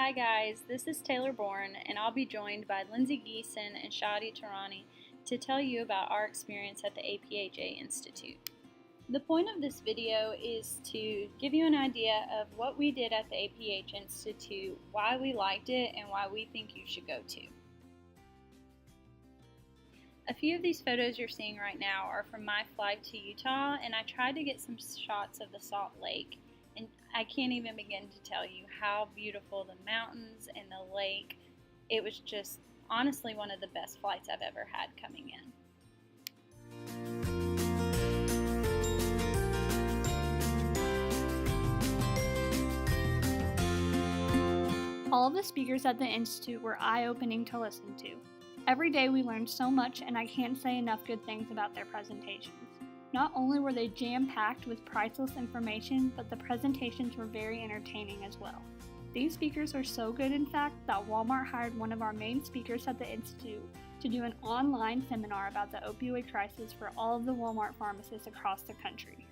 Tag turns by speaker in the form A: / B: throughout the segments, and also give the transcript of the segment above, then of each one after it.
A: Hi guys, this is Taylor Bourne, and I'll be joined by Lindsay Geeson and Shadi Tarani to tell you about our experience at the APhA Institute. The point of this video is to give you an idea of what we did at the APhA Institute, why we liked it, and why we think you should go too. A few of these photos you're seeing right now are from my flight to Utah, and I tried to get some shots of the Salt Lake. And I can't even begin to tell you how beautiful the mountains and the lake. It was just honestly one of the best flights I've ever had coming in.
B: All of the speakers at the Institute were eye-opening to listen to. Every day we learned so much, and I can't say enough good things about their presentations. Not only were they jam-packed with priceless information, but the presentations were very entertaining as well. These speakers are so good, in fact, that Walmart hired one of our main speakers at the Institute to do an online seminar about the opioid crisis for all of the Walmart pharmacists across the country.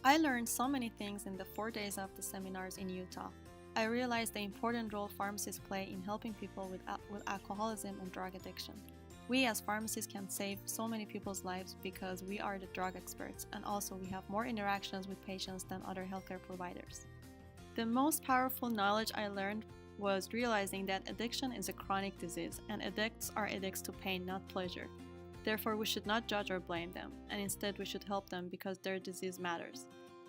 C: I learned so many things in the 4 days of the seminars in Utah. I realized the important role pharmacists play in helping people with alcoholism and drug addiction. We as pharmacists can save so many people's lives because we are the drug experts, and also we have more interactions with patients than other healthcare providers. The most powerful knowledge I learned was realizing that addiction is a chronic disease, and addicts are addicts to pain, not pleasure. Therefore, we should not judge or blame them, and instead we should help them because their disease matters.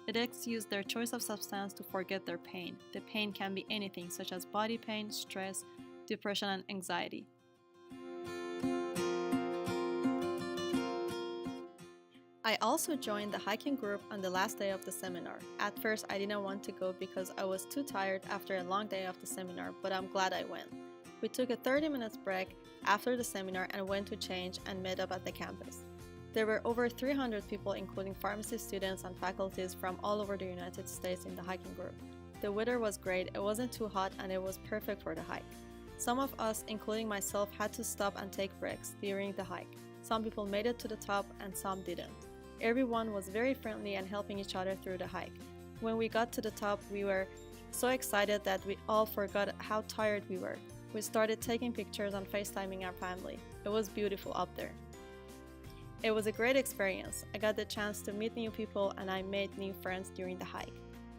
C: Addicts use their choice of substance to forget their pain. The pain can be anything, such as body pain, stress, depression, and anxiety. I also joined the hiking group on the last day of the seminar. At first, I didn't want to go because I was too tired after a long day of the seminar, but I'm glad I went. We took a 30-minute break after the seminar and went to change and met up at the campus. There were over 300 people, including pharmacy students and faculties from all over the United States in the hiking group. The weather was great, it wasn't too hot, and it was perfect for the hike. Some of us, including myself, had to stop and take breaks during the hike. Some people made it to the top and some didn't. Everyone was very friendly and helping each other through the hike. When we got to the top, we were so excited that we all forgot how tired we were. We started taking pictures and FaceTiming our family. It was beautiful up there. It was a great experience. I got the chance to meet new people and I made new friends during the hike.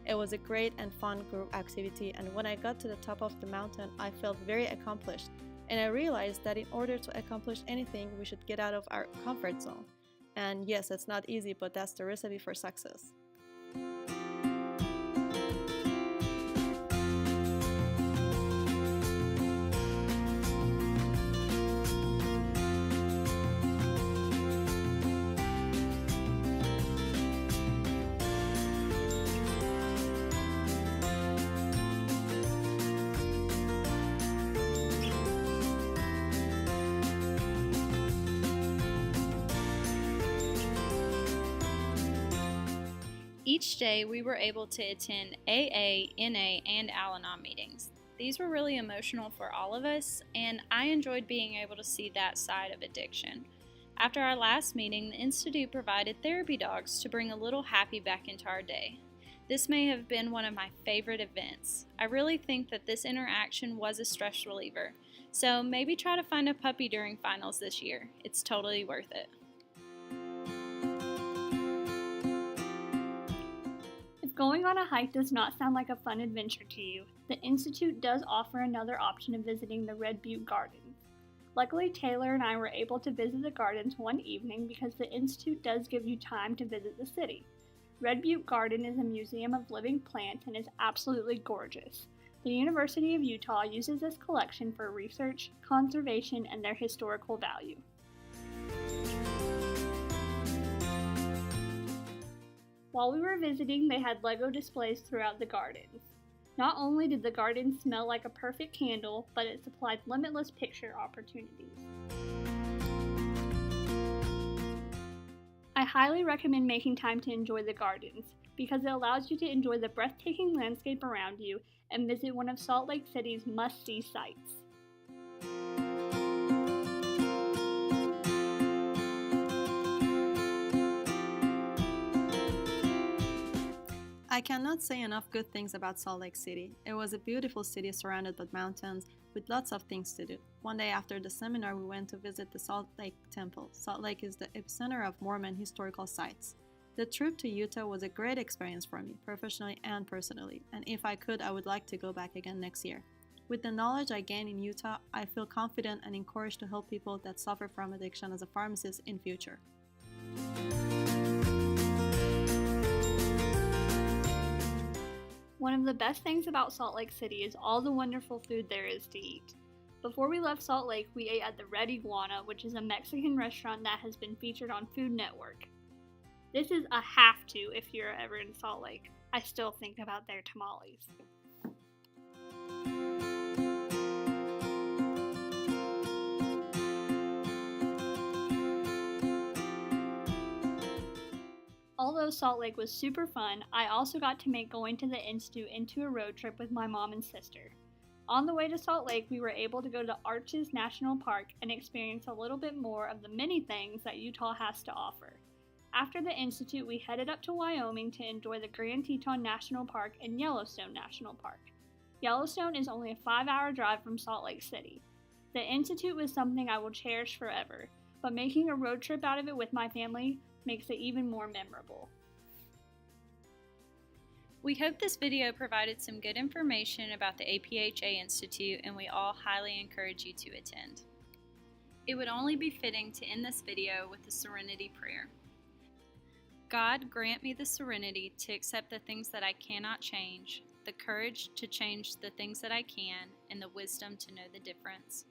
C: It was a great and fun group activity, and when I got to the top of the mountain, I felt very accomplished. And I realized that in order to accomplish anything, we should get out of our comfort zone. And yes, it's not easy, but that's the recipe for success.
A: Each day we were able to attend AA, NA, and Al-Anon meetings. These were really emotional for all of us, and I enjoyed being able to see that side of addiction. After our last meeting, the Institute provided therapy dogs to bring a little happy back into our day. This may have been one of my favorite events. I really think that this interaction was a stress reliever, so maybe try to find a puppy during finals this year. It's totally worth it.
B: If going on a hike does not sound like a fun adventure to you, the Institute does offer another option of visiting the Red Butte Gardens. Luckily, Taylor and I were able to visit the gardens one evening because the Institute does give you time to visit the city. Red Butte Garden is a museum of living plants and is absolutely gorgeous. The University of Utah uses this collection for research, conservation, and their historical value. While we were visiting, they had Lego displays throughout the gardens. Not only did the garden smell like a perfect candle, but it supplied limitless picture opportunities. I highly recommend making time to enjoy the gardens, because it allows you to enjoy the breathtaking landscape around you and visit one of Salt Lake City's must-see sites.
C: I cannot say enough good things about Salt Lake City. It was a beautiful city surrounded by mountains with lots of things to do. One day after the seminar, we went to visit the Salt Lake Temple. Salt Lake is the epicenter of Mormon historical sites. The trip to Utah was a great experience for me, professionally and personally, and if I could, I would like to go back again next year. With the knowledge I gained in Utah, I feel confident and encouraged to help people that suffer from addiction as a pharmacist in future.
B: One of the best things about Salt Lake City is all the wonderful food there is to eat. Before we left Salt Lake, we ate at the Red Iguana, which is a Mexican restaurant that has been featured on Food Network. This is a have to if you're ever in Salt Lake. I still think about their tamales. Although Salt Lake was super fun, I also got to make going to the Institute into a road trip with my mom and sister. On the way to Salt Lake, we were able to go to Arches National Park and experience a little bit more of the many things that Utah has to offer. After the Institute, we headed up to Wyoming to enjoy the Grand Teton National Park and Yellowstone National Park. Yellowstone is only a 5-hour drive from Salt Lake City. The Institute was something I will cherish forever, but making a road trip out of it with my family makes it even more memorable.
A: We hope this video provided some good information about the APhA Institute, and we all highly encourage you to attend. It would only be fitting to end this video with the Serenity Prayer. God, grant me the serenity to accept the things that I cannot change, the courage to change the things that I can, and the wisdom to know the difference.